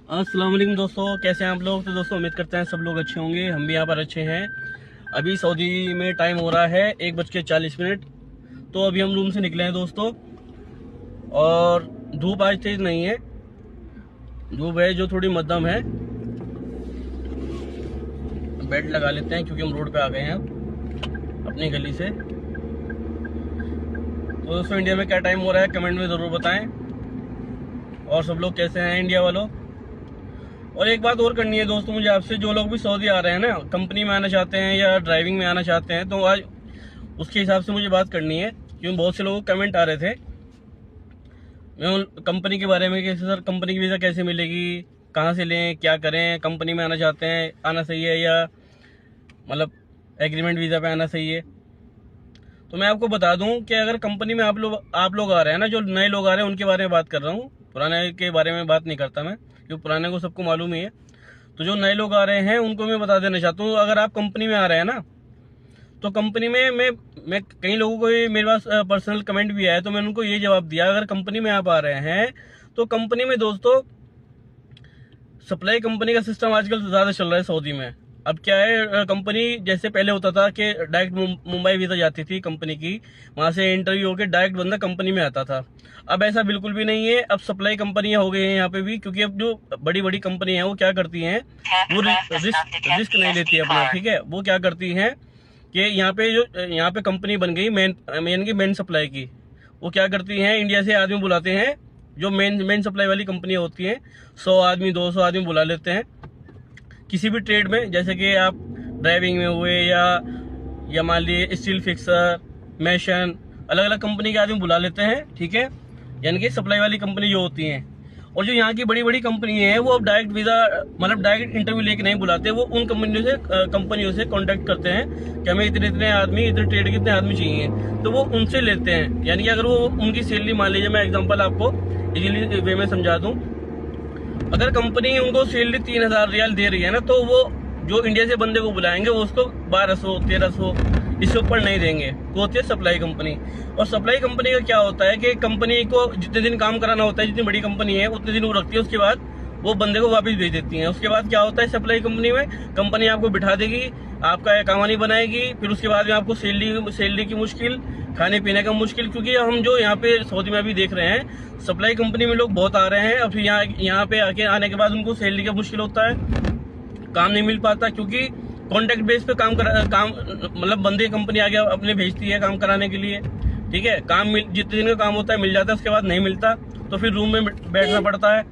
अस्सलाम वालेकुम दोस्तों, कैसे हैं आप लोग। तो दोस्तों उम्मीद करते हैं सब लोग अच्छे होंगे, हम भी यहाँ पर अच्छे हैं। अभी सऊदी में टाइम हो रहा है 1:40। तो अभी हम रूम से निकले हैं दोस्तों, और धूप आज तेज नहीं है, धूप है जो थोड़ी मध्यम है। बेड लगा लेते हैं क्योंकि हम रोड पे आ गए हैं अब अपनी गली से। तो दोस्तों इंडिया में क्या टाइम हो रहा है कमेंट में ज़रूर बताएं, और सब लोग कैसे हैं इंडिया वालों। और एक बात और करनी है दोस्तों मुझे आपसे, जो लोग भी सऊदी आ रहे हैं ना, कंपनी में आना चाहते हैं या ड्राइविंग में आना चाहते हैं, तो आज उसके हिसाब से मुझे बात करनी है, क्योंकि बहुत से लोगों को कमेंट आ रहे थे मैं कंपनी के बारे में कि सर कंपनी की वीज़ा कैसे मिलेगी, कहाँ से लें, क्या करें, कंपनी में आना चाहते हैं आना सही है या मतलब एग्रीमेंट वीज़ा पे आना सही है। तो मैं आपको बता दूं कि अगर कंपनी में आप लोग आ रहे हैं ना, जो नए लोग आ रहे हैं उनके बारे में बात कर रहा हूँ, पुराने के बारे में बात नहीं करता मैं, क्योंकि पुराने को सबको मालूम ही है। तो जो नए लोग आ रहे हैं उनको मैं बता देना चाहता हूँ, अगर आप कंपनी में आ रहे हैं ना, तो कंपनी में मैं कई लोगों को मेरे पास पर्सनल कमेंट भी आया, तो मैंने उनको ये जवाब दिया, अगर कंपनी में आप आ रहे हैं तो कंपनी में दोस्तों सप्लाई कंपनी का सिस्टम आजकल ज़्यादा चल रहा है सऊदी में। अब क्या है, कंपनी जैसे पहले होता था कि डायरेक्ट मुंबई वीज़ा जाती थी कंपनी की, वहां से इंटरव्यू होकर डायरेक्ट बंदा कंपनी में आता था। अब ऐसा बिल्कुल भी नहीं है, अब सप्लाई कंपनियां हो गई हैं यहाँ पे भी, क्योंकि अब जो बड़ी बड़ी कंपनी है वो क्या करती हैं, वो रिस्क नहीं लेती है अपना, ठीक है। वो क्या करती हैं कि यहाँ पे कंपनी बन गई मेन सप्लाई की, वो क्या करती हैं, इंडिया से आदमी बुलाते हैं, जो मेन सप्लाई वाली कंपनियां होती हैं, 100 आदमी 200 आदमी बुला लेते हैं किसी भी ट्रेड में, जैसे कि आप ड्राइविंग में हुए या मान लीजिए स्टील फिक्सर, मेशन, अलग अलग कंपनी के आदमी बुला लेते हैं, ठीक है, यानी कि सप्लाई वाली कंपनी जो होती हैं। और जो यहाँ की बड़ी बड़ी कंपनी है वो अब डायरेक्ट वीज़ा मतलब डायरेक्ट इंटरव्यू लेके नहीं बुलाते, वो उन कंपनियों से कांटेक्ट करते हैं कि हमें इतने आदमी, इतने ट्रेड के इतने आदमी चाहिए, तो वो उनसे लेते हैं। यानी कि अगर वो उनकी सैलरी, मान लीजिए मैं एग्जांपल आपको इजीली वे में समझा दूं, अगर कंपनी उनको सैलरी 3000 रियाल दे रही है ना, तो वो जो इंडिया से बंदे को बुलाएंगे वो उसको 1200 1300 इससे ऊपर नहीं देंगे। वो होती है सप्लाई कंपनी। और सप्लाई कंपनी का क्या होता है कि कंपनी को जितने दिन काम कराना होता है, जितनी बड़ी कंपनी है उतने दिन वो रखती है, उसके बाद वो बंदे को वापस भेज देती है। उसके बाद क्या होता है सप्लाई कंपनी में, कंपनी आपको बिठा देगी, आपका कहानी बनाएगी, फिर उसके बाद में आपको सैलरी की मुश्किल, खाने पीने का मुश्किल, क्योंकि हम जो यहाँ पे सऊदी में अभी देख रहे हैं सप्लाई कंपनी में लोग बहुत आ रहे हैं, और फिर यहाँ पे आने के बाद उनको सैलरी का मुश्किल होता है, काम नहीं मिल पाता, क्योंकि कॉन्ट्रैक्ट बेस पे काम मतलब बंदे कंपनी आगे अपने भेजती है काम कराने के लिए, ठीक है। जितने दिन का काम होता है मिल जाता है, उसके बाद नहीं मिलता तो फिर रूम में बैठना पड़ता है।